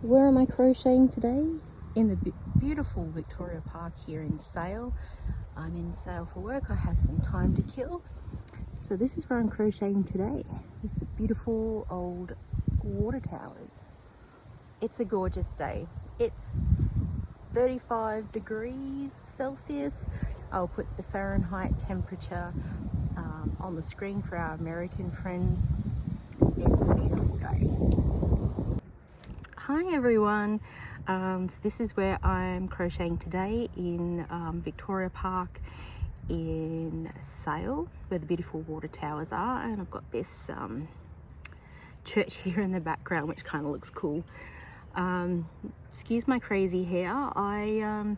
Where am I crocheting today? In the beautiful Victoria Park here in Sale. I'm in Sale for work. I have some time to kill. So this is where I'm crocheting today, with the beautiful old water towers. It's a gorgeous day. It's 35 degrees Celsius. I'll put the Fahrenheit temperature on the screen for our American friends. It's a beautiful day. Hi everyone, so this is where I'm crocheting today in Victoria Park in Sale, where the beautiful water towers are, and I've got this church here in the background which kind of looks cool. Excuse my crazy hair. I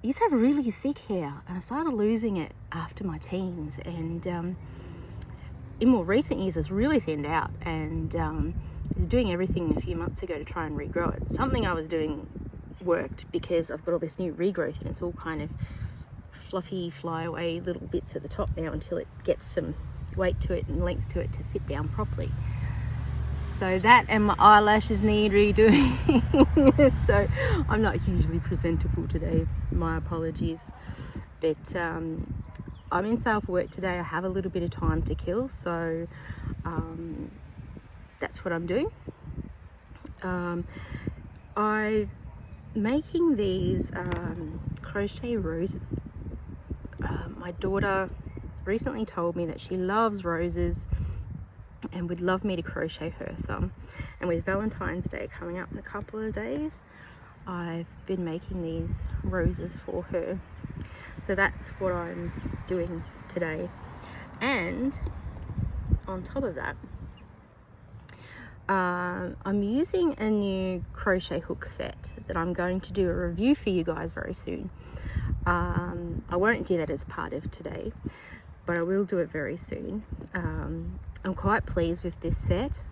used to have really thick hair and I started losing it after my teens, and in more recent years it's really thinned out, and I was doing everything a few months ago to try and regrow it. Something I was doing worked because I've got all this new regrowth and it's all kind of fluffy flyaway little bits at the top now until it gets some weight to it and length to it to sit down properly. So that and my eyelashes need redoing. So I'm not hugely presentable today, my apologies. But I'm in Sale for work today. I have a little bit of time to kill, so that's what I'm doing. I'm making these crochet roses. My daughter recently told me that she loves roses and would love me to crochet her some, and with Valentine's Day coming up in a couple of days, I've been making these roses for her. So that's what I'm doing today. And on top of that, I'm using a new crochet hook set that I'm going to do a review for you guys very soon. I won't do that as part of today, but I will do it very soon. I'm quite pleased with this set,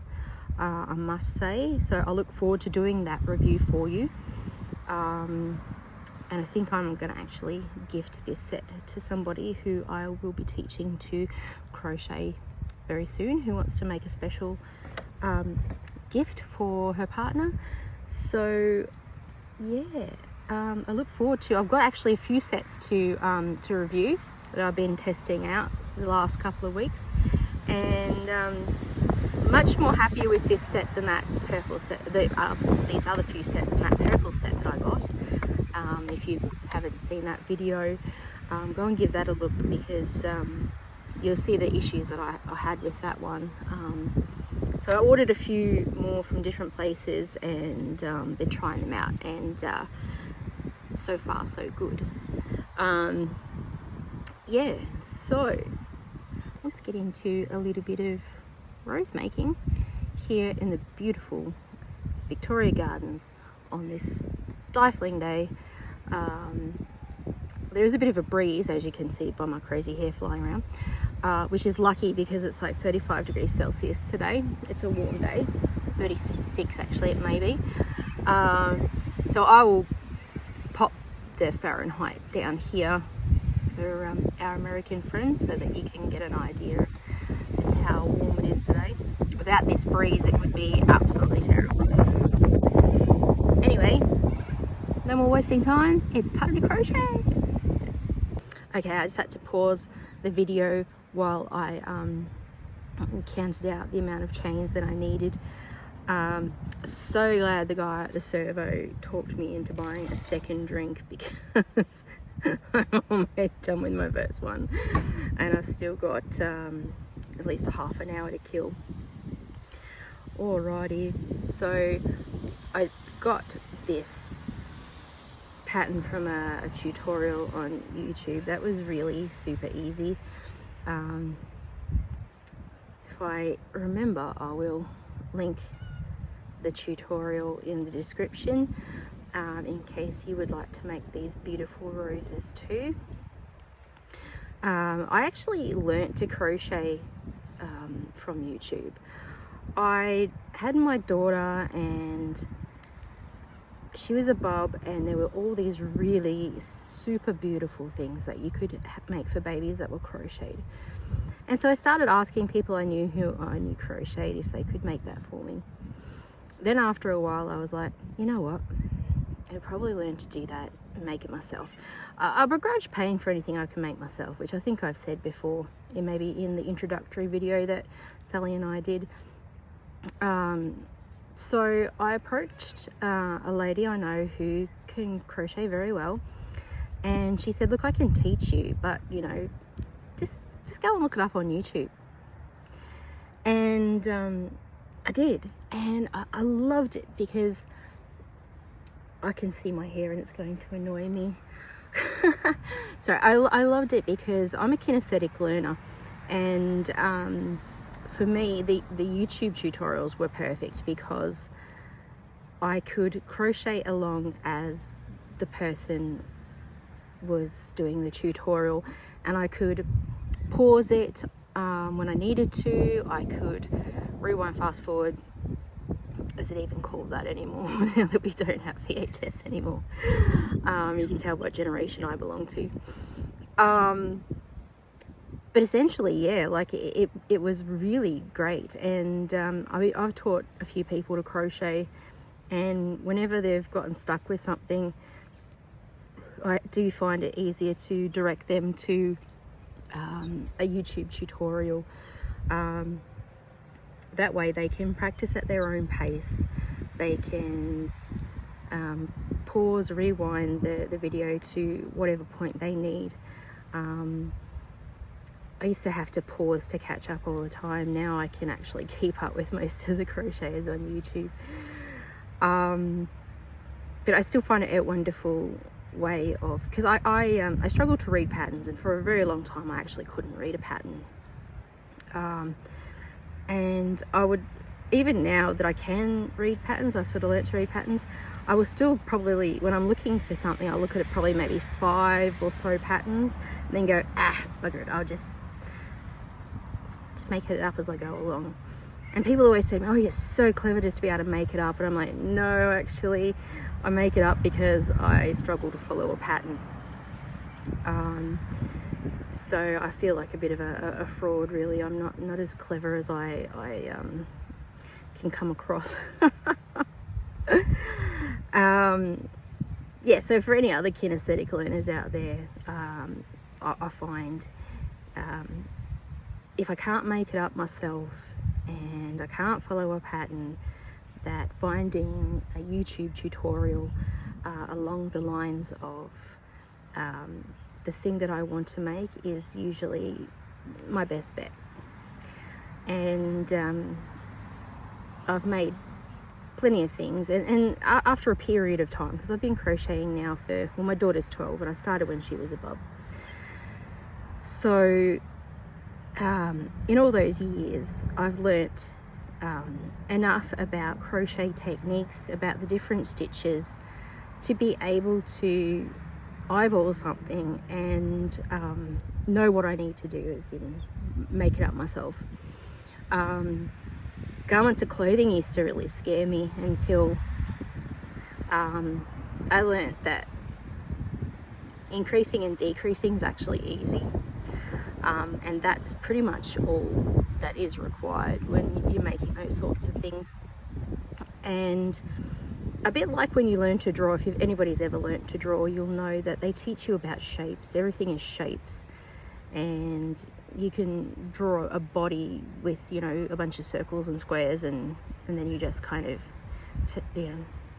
I must say, so I look forward to doing that review for you. And I think I'm going to actually gift this set to somebody who I will be teaching to crochet very soon, who wants to make a special gift for her partner. So yeah, I look forward to, I've got actually a few sets to review that I've been testing out the last couple of weeks, and much more happier with this set than that purple set, these other few sets than that purple set that I got. If you haven't seen that video, go and give that a look, because you'll see the issues that I had with that one. So I ordered a few more from different places and been trying them out, and so far so good. Yeah, so let's get into a little bit of rose making here in the beautiful Victoria Gardens on this stifling day. There is a bit of a breeze, as you can see by my crazy hair flying around, which is lucky because it's like 35 degrees Celsius today. It's a warm day, 36 actually it may be. So I will pop the Fahrenheit down here for our American friends so that you can get an idea of just how warm it is today. Without this breeze it would be absolutely terrible. Anyway, no more wasting time, it's time to crochet. Okay, I just had to pause the video while I counted out the amount of chains that I needed. So glad the guy at the servo talked me into buying a second drink, because I'm almost done with my first one and I've still got at least a half an hour to kill. Alrighty, so I got this pattern from a tutorial on YouTube that was really super easy. If I remember, I will link the tutorial in the description in case you would like to make these beautiful roses too. I actually learnt to crochet from YouTube. I had my daughter and she was a bub, and there were all these really super beautiful things that you could make for babies that were crocheted. And so I started asking people I knew who I knew crocheted if they could make that for me. then after a while I was like, you know what, I'll probably learn to do that and make it myself. I begrudge paying for anything I can make myself, which I think I've said before, maybe in the introductory video that Sally and I did. So I approached a lady I know who can crochet very well, and she said, look, I can teach you, but you know, just go and look it up on YouTube. And I did, and I loved it, because I can see my hair and it's going to annoy me. Sorry, I loved it because I'm a kinesthetic learner, and for me the YouTube tutorials were perfect, because I could crochet along as the person was doing the tutorial, and I could pause it when I needed to. I could rewind, fast forward. Is it even called that anymore now that we don't have VHS anymore? You can tell what generation I belong to. But essentially, yeah, like it was really great. And I've taught a few people to crochet, and whenever they've gotten stuck with something, I do find it easier to direct them to a YouTube tutorial. That way they can practice at their own pace. They can pause, rewind the video to whatever point they need. I used to have to pause to catch up all the time. Now I can actually keep up with most of the crocheters on YouTube. But I still find it a wonderful way of, because I struggle to read patterns, and for a very long time I actually couldn't read a pattern. And I would, even now that I can read patterns, I sort of learnt to read patterns, I will still probably, when I'm looking for something, I'll look at it probably maybe 5 or so patterns, and then go, bugger it, I'll just make it up as I go along. And people always say, oh, you're so clever just to be able to make it up. And I'm like, no, actually I make it up because I struggle to follow a pattern. So I feel like a bit of a fraud, really. I'm not as clever as I can come across. Yeah, so for any other kinesthetic learners out there, I find if I can't make it up myself and I can't follow a pattern, that finding a YouTube tutorial along the lines of the thing that I want to make is usually my best bet. And I've made plenty of things, and after a period of time, because I've been crocheting now for, well, my daughter's 12 and I started when she was a bub. So in all those years I've learnt enough about crochet techniques, about the different stitches, to be able to eyeball something and know what I need to do, as in make it up myself. Garments of clothing used to really scare me until I learnt that increasing and decreasing is actually easy, and that's pretty much all that is required when you're making those sorts of things. And a bit like when you learn to draw, if anybody's ever learnt to draw, you'll know that they teach you about shapes. Everything is shapes, and you can draw a body with, you know, a bunch of circles and squares, and then you just kind of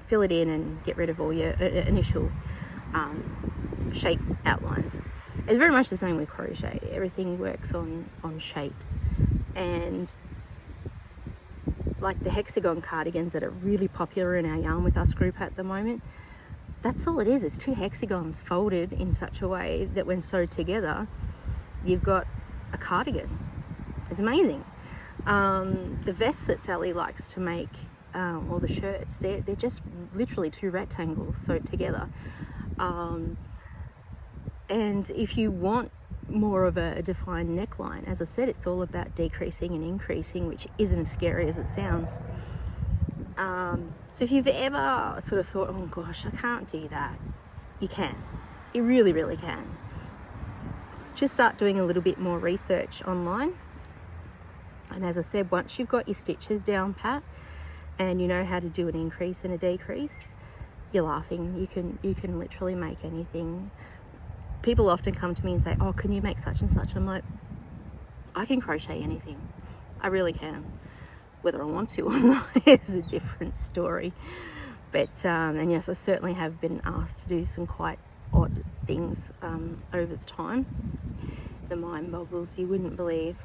fill it in and get rid of all your initial shape outlines. It's very much the same with crochet. Everything works on shapes. And like the hexagon cardigans that are really popular in our Yarn With Us group at the moment, that's all it is. It's 2 hexagons folded in such a way that when sewed together, you've got a cardigan. It's amazing. The vests that Sally likes to make, or the shirts, they're just literally 2 rectangles sewed together. And if you want more of a defined neckline, as I said, it's all about decreasing and increasing, which isn't as scary as it sounds. So if you've ever sort of thought, oh gosh, I can't do that, you can. You really, really can. Just start doing a little bit more research online. And as I said, once you've got your stitches down pat, and you know how to do an increase and a decrease, you're laughing. You can literally make anything. People often come to me and say, oh, can you make such and such? I'm like, I can crochet anything. I really can. Whether I want to or not is a different story. But and yes, I certainly have been asked to do some quite odd things over the time. The mind boggles, you wouldn't believe.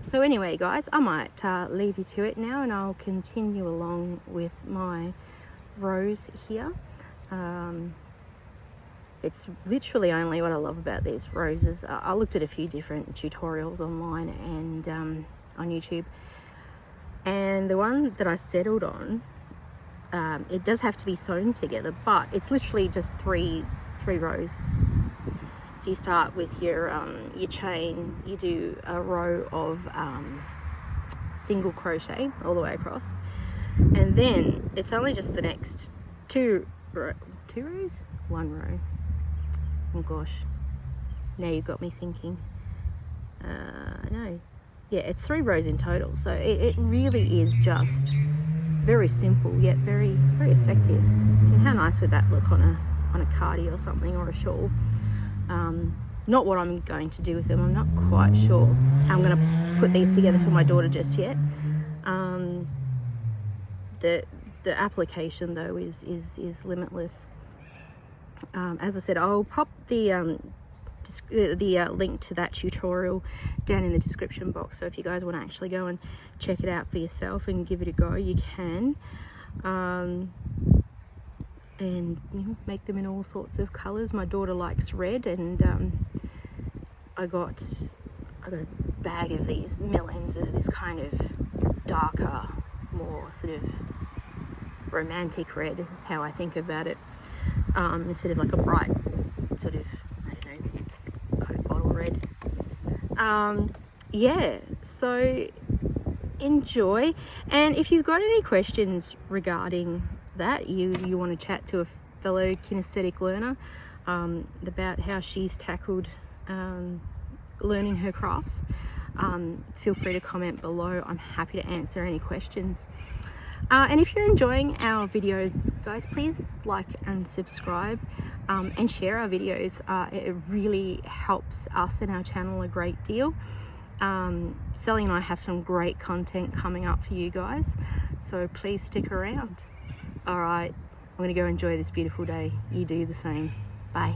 So anyway, guys, I might leave you to it now, and I'll continue along with my rows here. It's literally only what I love about these roses. I looked at a few different tutorials online and on YouTube, and the one that I settled on, it does have to be sewn together, but it's literally just three rows. So you start with your chain, you do a row of single crochet all the way across, and then it's only just the next one row. Oh gosh, now you've got me thinking. No, yeah, it's 3 rows in total, so it really is just very simple yet very effective. And how nice would that look on a cardi or something, or a shawl? Not what I'm going to do with them. I'm not quite sure how I'm going to put these together for my daughter just yet. The application though is limitless. As I said, I'll pop the link to that tutorial down in the description box, so if you guys want to actually go and check it out for yourself and give it a go, you can. And you know, make them in all sorts of colors. My daughter likes red, and I got a bag of these millings that are this kind of darker, more sort of romantic red is how I think about it, instead of like a bright sort of, I don't know, Coke bottle red. Yeah, so enjoy, and if you've got any questions regarding that, you want to chat to a fellow kinesthetic learner about how she's tackled learning her crafts, feel free to comment below. I'm happy to answer any questions. And if you're enjoying our videos, guys, please like and subscribe, and share our videos. It really helps us and our channel a great deal. Sally and I have some great content coming up for you guys, so please stick around. All right, I'm going to go enjoy this beautiful day. You do the same. Bye.